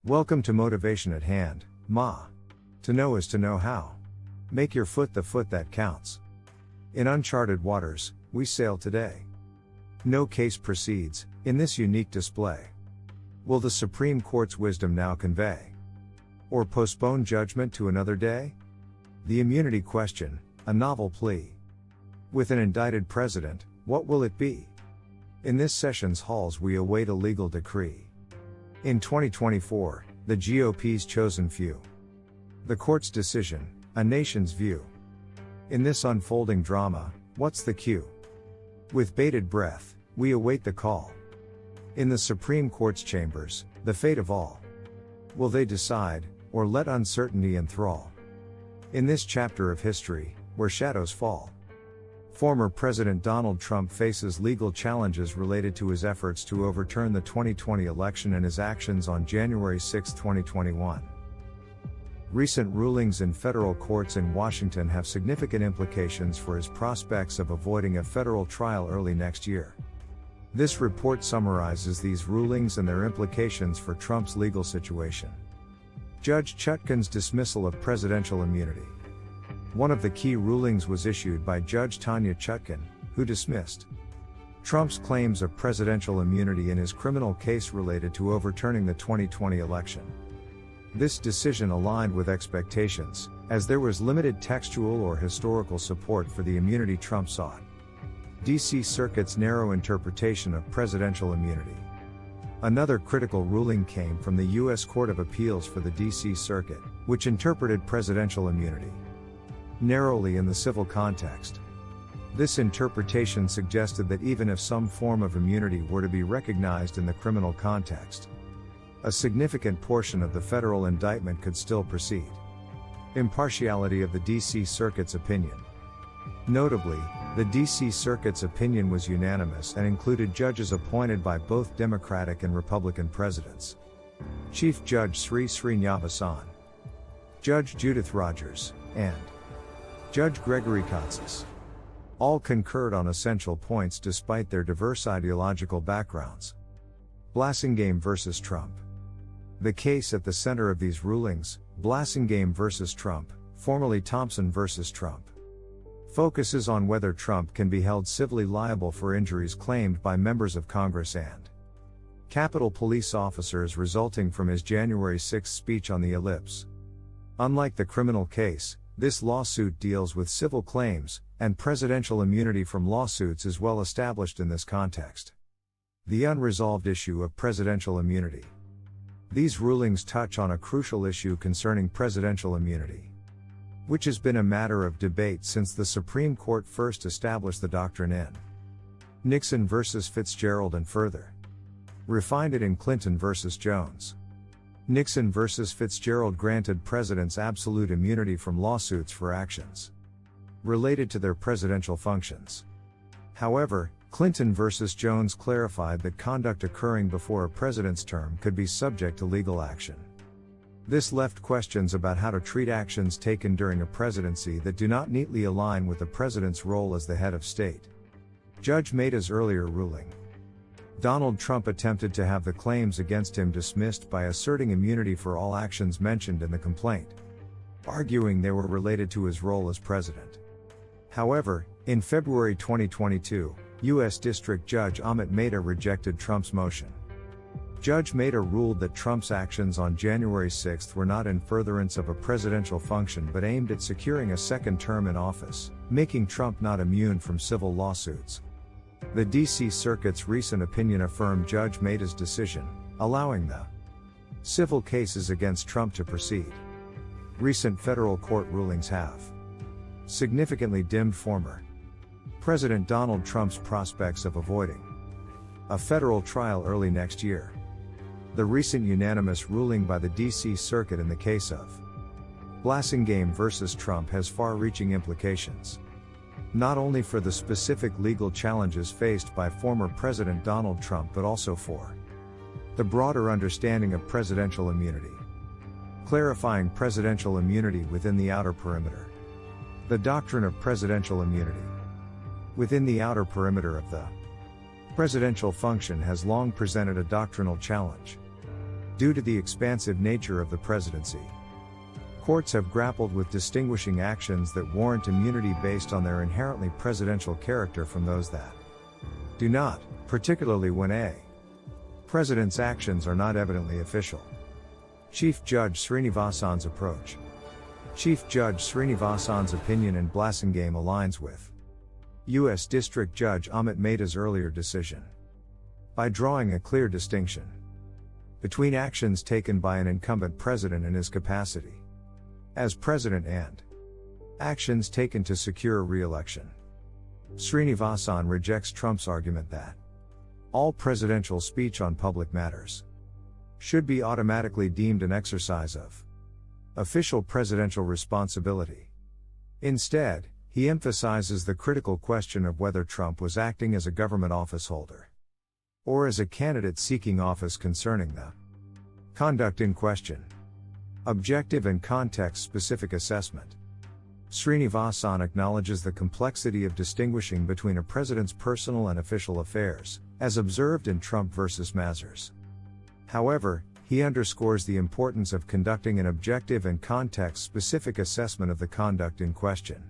Welcome to Motivation at Hand, Ma. To know is to know how. Make your foot the foot that counts. In uncharted waters, we sail today. No case proceeds, in this unique display. Will the Supreme Court's wisdom now convey? Or postpone judgment to another day? The immunity question, a novel plea. With an indicted president, what will it be? In this session's halls we await a legal decree. In 2024, the GOP's chosen few. The court's decision, a nation's view. In this unfolding drama, what's the cue? With bated breath, we await the call. In the Supreme Court's chambers, the fate of all. Will they decide, or let uncertainty enthrall? In this chapter of history, where shadows fall. Former President Donald Trump faces legal challenges related to his efforts to overturn the 2020 election and his actions on January 6, 2021. Recent rulings in federal courts in Washington have significant implications for his prospects of avoiding a federal trial early next year. This report summarizes these rulings and their implications for Trump's legal situation. Judge Chutkan's dismissal of presidential immunity. One of the key rulings was issued by Judge Tanya Chutkan, who dismissed Trump's claims of presidential immunity in his criminal case related to overturning the 2020 election. This decision aligned with expectations, as there was limited textual or historical support for the immunity Trump sought. D.C. Circuit's narrow interpretation of presidential immunity. Another critical ruling came from the U.S. Court of Appeals for the D.C. Circuit, which interpreted presidential immunity narrowly in the civil context. This interpretation suggested that even if some form of immunity were to be recognized in the criminal context, a significant portion of the federal indictment could still proceed. Impartiality of the D.C. Circuit's opinion. Notably, the D.C. Circuit's opinion was unanimous and included judges appointed by both Democratic and Republican presidents. Chief Judge Sri Srinivasan, Judge Judith Rogers, and Judge Gregory Katsas. All concurred on essential points despite their diverse ideological backgrounds. Blassingame versus Trump. The case at the center of these rulings, Blassingame versus Trump, formerly Thompson versus Trump, focuses on whether Trump can be held civilly liable for injuries claimed by members of Congress and Capitol Police officers resulting from his January 6 speech on the ellipse. Unlike the criminal case, this lawsuit deals with civil claims, and presidential immunity from lawsuits is well established in this context. The unresolved issue of presidential immunity. These rulings touch on a crucial issue concerning presidential immunity, which has been a matter of debate since the Supreme Court first established the doctrine in Nixon versus Fitzgerald and further refined it in Clinton versus Jones. Nixon versus Fitzgerald granted presidents absolute immunity from lawsuits for actions related to their presidential functions. However, Clinton versus Jones clarified that conduct occurring before a president's term could be subject to legal action. This left questions about how to treat actions taken during a presidency that do not neatly align with the president's role as the head of state. Judge Mehta's earlier ruling. Donald Trump attempted to have the claims against him dismissed by asserting immunity for all actions mentioned in the complaint, arguing they were related to his role as president. However, in February 2022, U.S. District Judge Amit Mehta rejected Trump's motion. Judge Mehta ruled that Trump's actions on January 6 were not in furtherance of a presidential function but aimed at securing a second term in office, making Trump not immune from civil lawsuits. The D.C. Circuit's recent opinion affirmed Judge Mehta's decision, allowing the civil cases against Trump to proceed. Recent federal court rulings have significantly dimmed former President Donald Trump's prospects of avoiding a federal trial early next year. The recent unanimous ruling by the D.C. Circuit in the case of Blassingame versus Trump has far-reaching implications, not only for the specific legal challenges faced by former President Donald Trump but also for the broader understanding of presidential immunity. Clarifying presidential immunity within the outer perimeter. The doctrine of presidential immunity within the outer perimeter of the presidential function has long presented a doctrinal challenge. Due to the expansive nature of the presidency, courts have grappled with distinguishing actions that warrant immunity based on their inherently presidential character from those that do not, particularly when a president's actions are not evidently official. Chief Judge Srinivasan's approach. Chief Judge Srinivasan's opinion in Blassingame aligns with U.S. District Judge Amit Mehta's earlier decision by drawing a clear distinction between actions taken by an incumbent president in his capacity as president and actions taken to secure re-election. Srinivasan rejects Trump's argument that all presidential speech on public matters should be automatically deemed an exercise of official presidential responsibility. Instead, he emphasizes the critical question of whether Trump was acting as a government officeholder or as a candidate seeking office concerning the conduct in question. Objective and context-specific assessment. Srinivasan acknowledges the complexity of distinguishing between a president's personal and official affairs, as observed in Trump versus Mazars. However, he underscores the importance of conducting an objective and context-specific assessment of the conduct in question.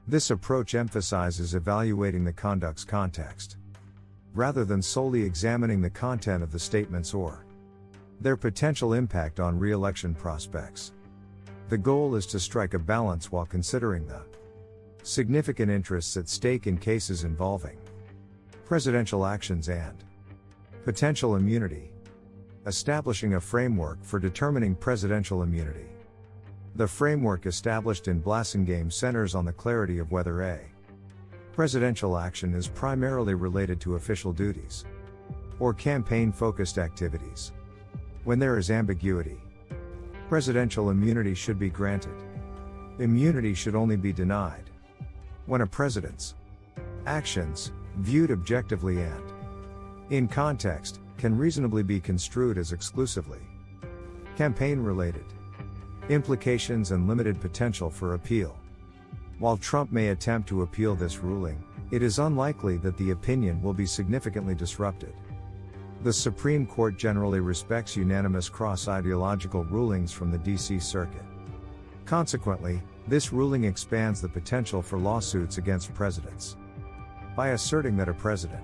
This approach emphasizes evaluating the conduct's context, rather than solely examining the content of the statements or their potential impact on re-election prospects. The goal is to strike a balance while considering the significant interests at stake in cases involving presidential actions and potential immunity. Establishing a framework for determining presidential immunity. The framework established in Blassingame centers on the clarity of whether a presidential action is primarily related to official duties or campaign-focused activities. When there is ambiguity, presidential immunity should be granted. Immunity should only be denied when a president's actions, viewed objectively and in context, can reasonably be construed as exclusively campaign-related. Implications and limited potential for appeal. While Trump may attempt to appeal this ruling, it is unlikely that the opinion will be significantly disrupted. The Supreme Court generally respects unanimous cross-ideological rulings from the D.C. Circuit. Consequently, this ruling expands the potential for lawsuits against presidents by asserting that a president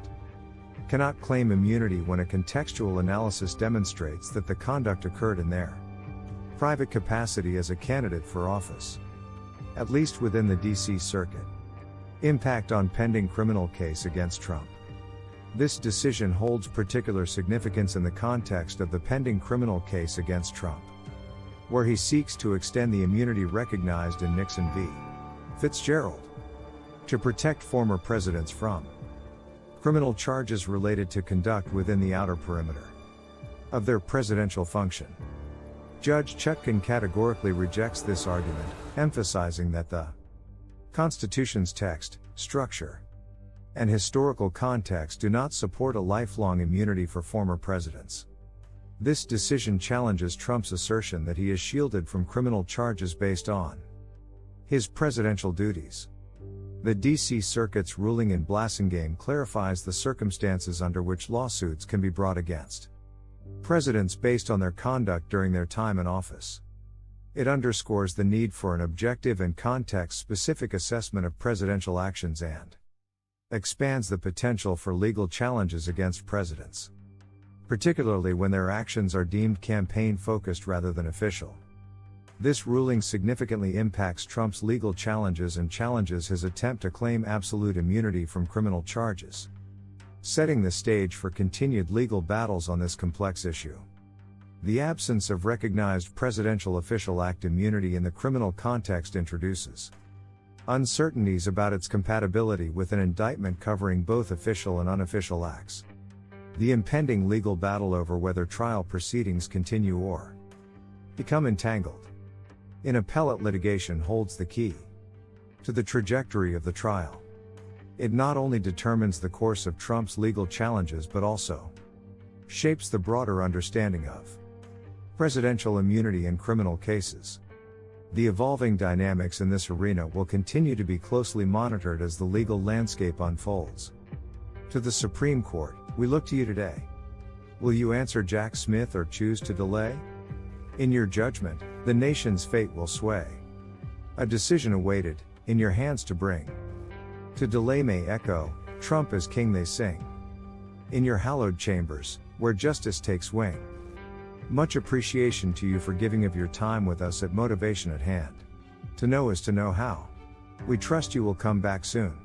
cannot claim immunity when a contextual analysis demonstrates that the conduct occurred in their private capacity as a candidate for office, at least within the D.C. Circuit. Impact on pending criminal case against Trump. This decision holds particular significance in the context of the pending criminal case against Trump, where he seeks to extend the immunity recognized in Nixon v. Fitzgerald to protect former presidents from criminal charges related to conduct within the outer perimeter of their presidential function. Judge Chutkan categorically rejects this argument, emphasizing that the Constitution's text, structure, and historical context do not support a lifelong immunity for former presidents. This decision challenges Trump's assertion that he is shielded from criminal charges based on his presidential duties. The D.C. Circuit's ruling in Blassingame clarifies the circumstances under which lawsuits can be brought against presidents based on their conduct during their time in office. It underscores the need for an objective and context-specific assessment of presidential actions and expands the potential for legal challenges against presidents, particularly when their actions are deemed campaign-focused rather than official. This ruling significantly impacts Trump's legal challenges and challenges his attempt to claim absolute immunity from criminal charges, setting the stage for continued legal battles on this complex issue. The absence of recognized presidential official act immunity in the criminal context introduces uncertainties about its compatibility with an indictment covering both official and unofficial acts. The impending legal battle over whether trial proceedings continue or become entangled in appellate litigation holds the key to the trajectory of the trial. It not only determines the course of Trump's legal challenges but also shapes the broader understanding of presidential immunity in criminal cases. The evolving dynamics in this arena will continue to be closely monitored as the legal landscape unfolds. To the Supreme Court, we look to you today. Will you answer Jack Smith or choose to delay? In your judgment, the nation's fate will sway. A decision awaited, in your hands to bring. To delay may echo, trump as king they sing. In your hallowed chambers, where justice takes wing. Much appreciation to you for giving of your time with us at Motivation at Hand. To know is to know how. We trust you will come back soon.